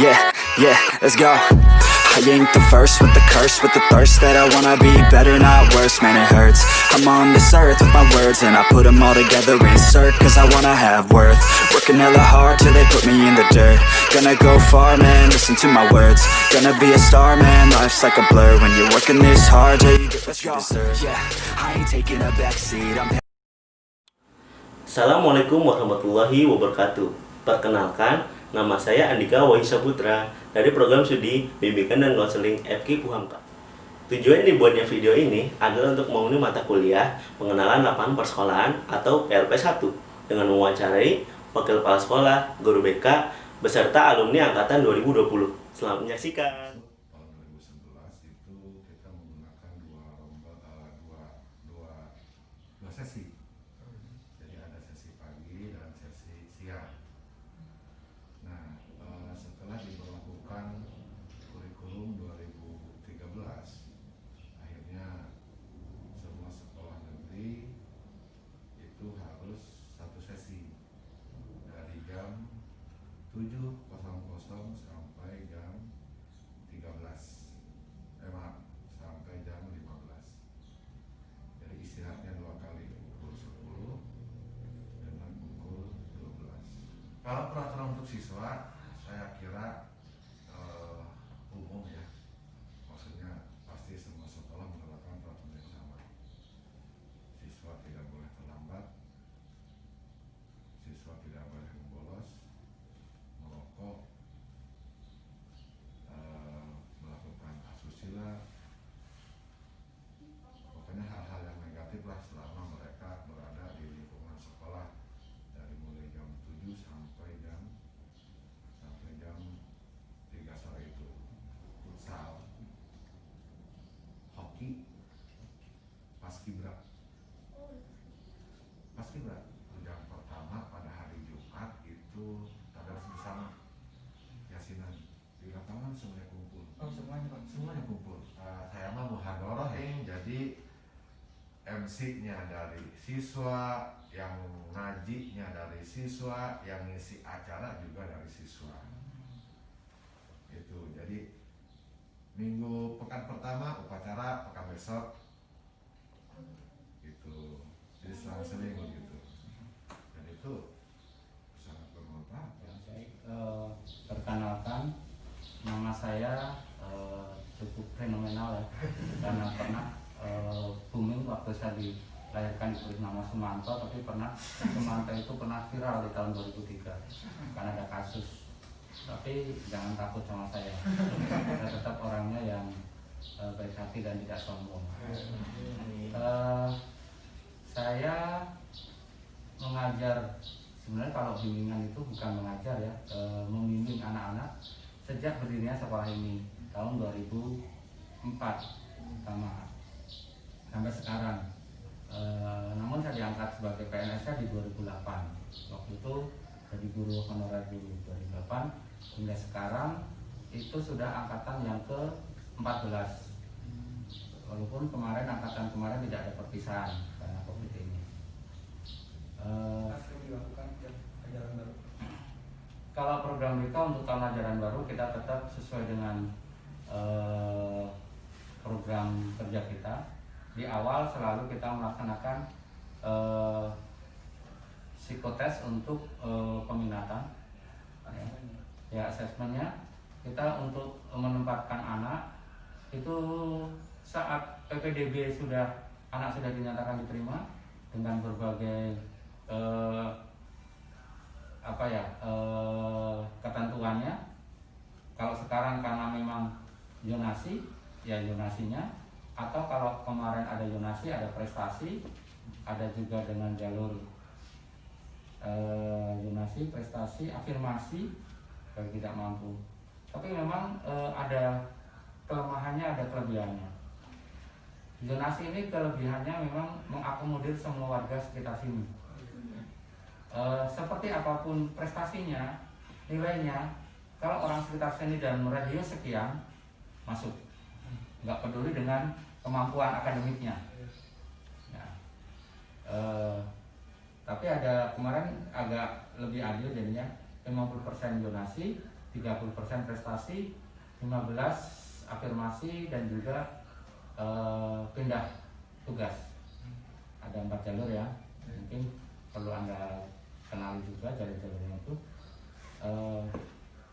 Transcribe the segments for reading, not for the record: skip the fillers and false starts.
Yeah, let's go. I ain't the first with the curse, with the thirst that I wanna be better, not worse, man it hurts. I'm on this earth with my words and I put them all together, insert, cause I wanna have worth. Working hella hard till they put me in the dirt. Gonna go far, man, listen to my words. Gonna be a star, man, life's like a blur. When you're working this hard, yeah, you get what you deserve. Yeah, I ain't taking a backseat, Assalamualaikum warahmatullahi wabarakatuh. Perkenalkan, nama saya Andika Wahisa Putra dari program studi bimbingan dan konseling FK Puhamka. Tujuan dibuatnya video ini adalah untuk memenuhi mata kuliah pengenalan lapangan persekolahan atau PLP 1 dengan mewawancarai wakil kepala sekolah, guru BK, beserta alumni angkatan 2020. Selamat menyaksikan. Tahun 2011 itu kita menggunakan dua sesi. Jadi ada sesi pagi dan sesi siang. Nah, setelah diberlakukan kurikulum 2013, akhirnya semua sekolah negeri itu harus satu sesi dari jam 7.00 sampai jam 13. Sampai jam 15. Jadi istirahatnya 2 kali, pukul 10 dengan pukul 12. Kalau peraturan untuk siswa, saya kira umum ya. Maksudnya pasti semua sekolah menerapkan peraturan yang sama. Siswa tidak boleh terlambat, siswa tidak boleh membolos, merokok, melakukan asusila, pokoknya hal-hal yang negatif lah selama mereka berada di lingkungan sekolah dari mulai jam 7 sampai jam 3 sore itu. Futsal, hoki, paskibra. Yang pertama pada hari Jumat itu tadarus bersama, yasinan di lapangan semuanya kumpul. Semuanya kumpul. Saya mah muhadharah jadi MC-nya dari siswa, yang ngajinya dari siswa, yang ngisi acara juga dari siswa. Itu. Jadi minggu pekan pertama upacara, pekan besok itu. Jadi selama seminggu gitu. Dan itu sangat bermanfaat ya. Perkenalkan, nama saya cukup fenomenal ya, karena pernah booming waktu saya dilahirkan diberi nama Sumanto, tapi Sumanto itu pernah viral di tahun 2003 karena ada kasus. Tapi jangan takut sama saya tetap orangnya yang baik hati dan tidak sombong. Saya mengajar, sebenarnya kalau bimbingan itu bukan mengajar ya, membimbing anak-anak sejak berdirinya sekolah ini tahun 2004 pertama sampai sekarang. Namun saya diangkat sebagai PNS di 2008. Waktu itu jadi guru honorer dulu 2008 hingga sekarang itu sudah angkatan yang ke-14. Walaupun angkatan kemarin tidak ada perpisahan karena COVID ini. Kalau program kita untuk tahun ajaran baru kita tetap sesuai dengan program kerja kita. Di awal selalu kita melaksanakan psikotes untuk peminatan. Ya, asesmennya kita untuk menempatkan anak itu saat PPDB anak sudah dinyatakan diterima dengan berbagai ketentuannya. Kalau sekarang karena memang zonasi, ya zonasinya, atau kalau kemarin ada zonasi, ada prestasi, ada juga dengan jalur zonasi, prestasi, afirmasi bagi tidak mampu. Tapi memang ada kelemahannya, ada kelebihannya. Zonasi ini kelebihannya memang mengakomodir semua warga sekitar sini. Seperti apapun prestasinya, nilainya, kalau orang sekitar sini dan radius sekian masuk, nggak peduli dengan kemampuan akademiknya. Nah, tapi ada kemarin agak lebih adil jadinya 50% zonasi, 30% prestasi, 15 afirmasi, dan juga pindah tugas. Ada 4 jalur ya, mungkin perlu Anda kenali juga jalur-jalurnya itu.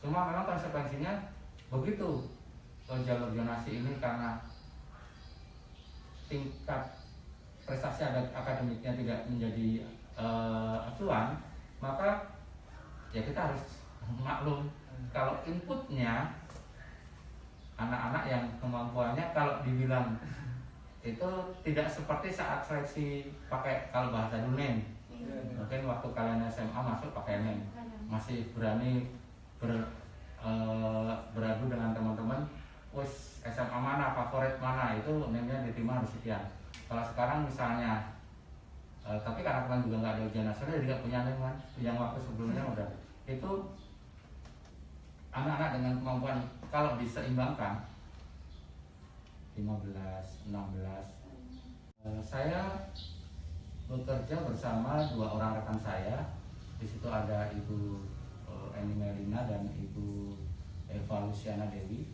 Cuma memang konsekuensinya begitu, jalur zonasi ini karena tingkat prestasi akademiknya tidak menjadi acuan, maka ya kita harus maklum kalau inputnya anak-anak yang kemampuannya kalau dibilang itu tidak seperti saat seleksi pakai, kalau bahasa dulu NEM, mungkin waktu kalian SMA masuk pakai NEM, masih berani beradu dengan teman-teman, wis SMA mana, favorit mana, itu NEM-nya diterima harus sekian. Kalau sekarang misalnya, tapi karena kan juga nggak ada ujian nasional, tidak punya NEM kan, yang waktu sebelumnya udah, itu anak-anak dengan kemampuan kalau diseimbangkan 15, 16. Saya bekerja bersama 2 orang rekan saya. Di situ ada Ibu Eni Melina dan Ibu Eva Luciana Dewi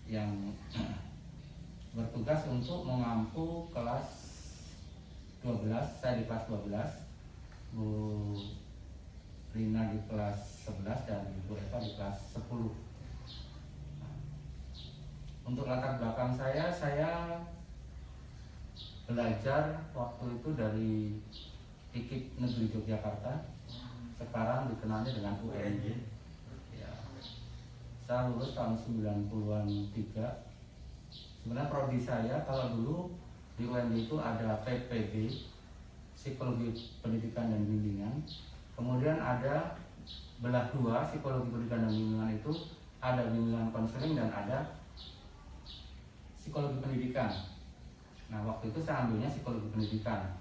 yang bertugas untuk mengampu kelas 12. Saya di kelas 12, Bu Rina di kelas 11, dan Ibu Eva di kelas 10. Untuk latar belakang saya belajar waktu itu dari IKIP Negeri Yogyakarta, sekarang dikenalnya dengan UNJ. Ya. Saya lulus tahun 90-an 3. Sebenarnya prodi saya kalau dulu di UNJ itu ada PPB, Psikologi Pendidikan dan Bimbingan. Kemudian ada belah 2, Psikologi Pendidikan dan Bimbingan itu ada bimbingan konseling dan ada psikologi pendidikan. Nah, waktu itu saya ambilnya psikologi pendidikan.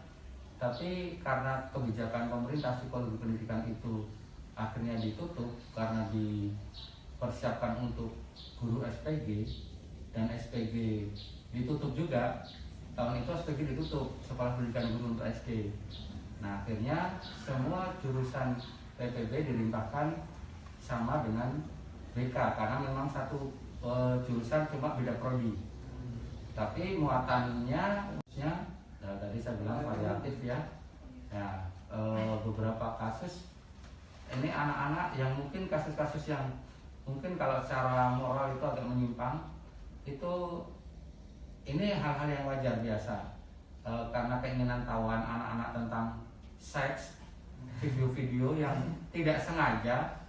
Tapi karena kebijakan pemerintah, psikologi pendidikan itu akhirnya ditutup karena dipersiapkan untuk guru SPG, dan SPG ditutup juga. Tahun itu SPG ditutup, Sekolah Pendidikan Guru untuk SD. Nah, akhirnya semua jurusan PPB dilimpahkan sama dengan BK karena memang satu jurusan cuma beda prodi. Tapi muatannya tadi saya bilang variatif ya. Ya, beberapa kasus ini anak-anak yang mungkin kasus-kasus yang mungkin kalau secara moral itu agak menyimpang, itu ini hal-hal yang wajar biasa, karena keinginan tahuan anak-anak tentang seks, video-video yang tidak sengaja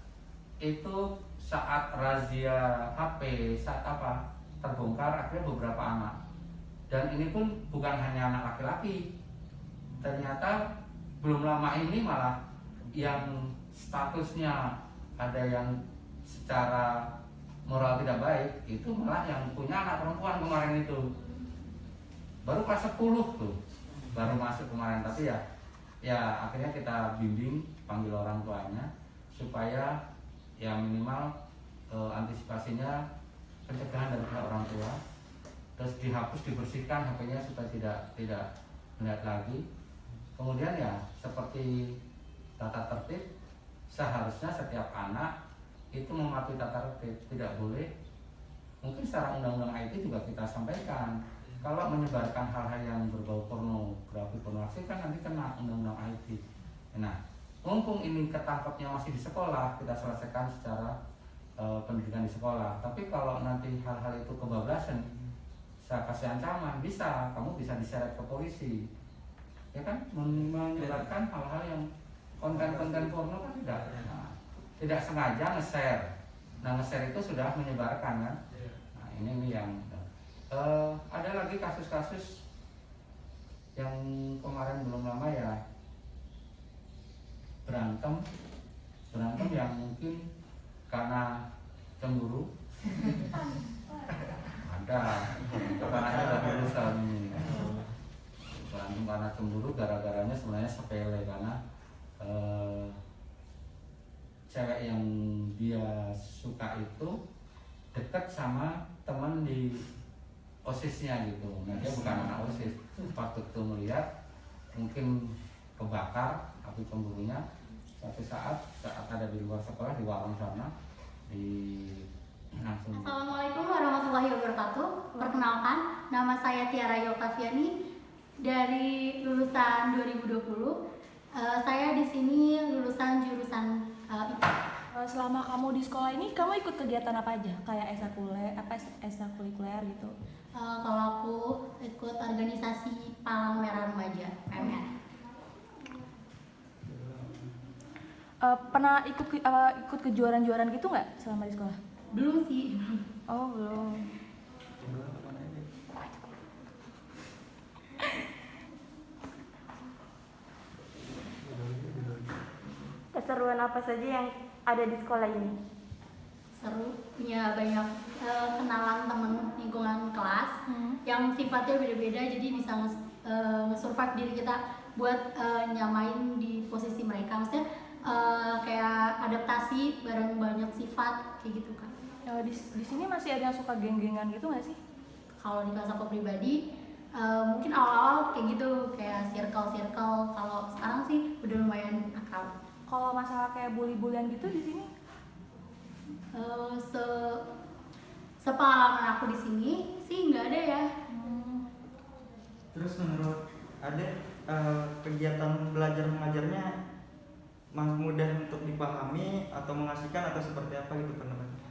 itu saat razia HP, saat apa terbongkar, akhirnya beberapa anak, dan ini pun bukan hanya anak laki-laki, ternyata belum lama ini malah yang statusnya ada yang secara moral tidak baik, itu malah yang punya anak perempuan kemarin itu baru kelas 10 tuh, baru masuk kemarin. Tapi ya akhirnya kita bimbing, panggil orang tuanya supaya ya minimal antisipasinya pencegahan dari pihak orang tua, terus dihapus, dibersihkan HP-nya supaya tidak melihat lagi. Kemudian ya seperti tata tertib, seharusnya setiap anak itu mematuhi tata tertib, tidak boleh, mungkin secara undang-undang IT juga kita sampaikan, kalau menyebarkan hal-hal yang berbau pornografi, pornografi kan nanti kena undang-undang IT. Nah, mumpung ini ketangkapnya masih di sekolah, kita selesaikan secara pendidikan di sekolah. Tapi kalau nanti hal-hal itu kebablasan, saya kasih ancaman, kamu bisa diseret ke polisi, ya kan, menyebarkan hal-hal yang konten-konten porno kan tidak sengaja nge-share. Nah, nge-share itu sudah menyebarkan kan. Nah, ini yang ada lagi kasus-kasus yang kemarin belum lama ya, berantem yang mungkin karena cemburu. Ada anaknya udah lulus tahun ini, berantem karena cemburu, gara-garanya sebenarnya sepele, karena cewek yang dia suka itu dekat sama teman di OSIS-nya gitu. Nah, dia bukan anak OSIS. Waktu itu melihat mungkin kebakar api cemburunya, suatu saat ada di luar sekolah, di warung sana, langsung. Assalamualaikum warahmatullahi wabarakatuh. Perkenalkan, nama saya Tiara Yoktaviani dari lulusan 2020. Saya di sini lulusan jurusan IPA. Selama kamu di sekolah ini, kamu ikut kegiatan apa aja? Kayak ekstrakurikuler gitu? Kalau aku ikut organisasi Palang Merah Remaja, PMR. Pernah ikut kejuaraan-juaraan gitu nggak selama di sekolah? Belum sih. Oh, belum. Keseruan apa saja yang ada di sekolah ini? Seru, punya banyak kenalan temen lingkungan kelas yang sifatnya beda-beda, jadi bisa nge-survive diri kita buat nyamain di posisi mereka. Maksudnya kayak adaptasi bareng banyak sifat kayak gitu kan. Di sini masih ada yang suka geng-gengan gitu nggak sih? Kalau di kelas aku pribadi mungkin awal-awal kayak gitu, kayak circle. Kalau sekarang sih udah lumayan akrab. Kalau masalah kayak bully-bulian gitu di sini? Sepengalaman aku di sini sih nggak ada ya. Terus menurut Ade, kegiatan belajar mengajarnya mudah untuk dipahami atau mengasihkan atau seperti apa gitu pendapatnya?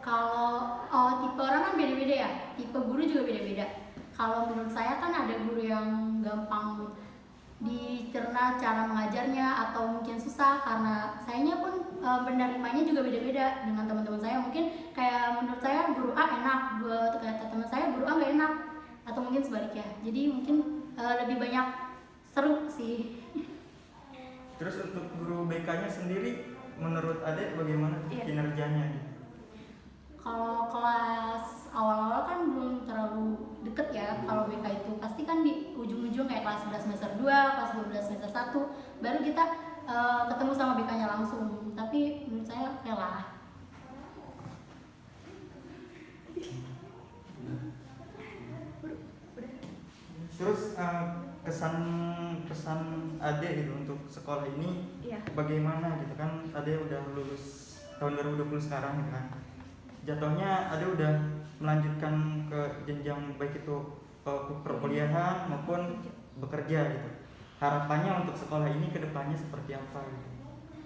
Kalau tipe orang kan beda-beda ya, tipe guru juga beda-beda. Kalau menurut saya kan ada guru yang gampang dicerna cara mengajarnya atau mungkin susah, karena sayanya pun menerimanya juga beda-beda dengan teman-teman saya. Mungkin kayak menurut saya guru A enak, buat kata teman saya guru A nggak enak, atau mungkin sebaliknya. Jadi mungkin lebih banyak seru sih. Terus untuk guru BK-nya sendiri, menurut Ade bagaimana kinerjanya? Kalau kelas awal-awal kan belum terlalu deket ya. Kalau BK itu pasti kan di ujung-ujung kayak kelas 11 semester 2, kelas 12 semester 1 baru kita ketemu sama BK-nya langsung. Tapi menurut saya rela. Terus kesan Ade gitu untuk sekolah ini bagaimana gitu kan? Ade udah lulus tahun 2020 sekarang gitu kan. Jatuhnya Ade udah melanjutkan ke jenjang baik itu perkuliahan maupun bekerja gitu. Harapannya untuk sekolah ini ke depannya seperti apa gitu?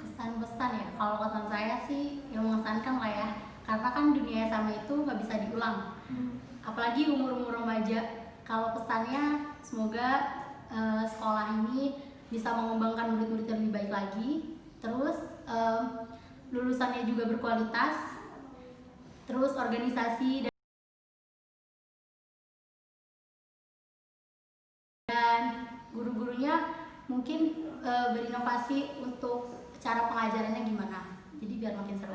Kesan-pesan ya, kalau kesan saya sih yang mengesankan lah ya, karena kan dunia SMA itu nggak bisa diulang, apalagi umur-umur remaja. Kalau pesannya semoga sekolah ini bisa mengembangkan murid-murid yang lebih baik lagi, terus lulusannya juga berkualitas, terus organisasi dan guru-gurunya mungkin berinovasi untuk cara pengajarannya gimana, jadi biar makin seru.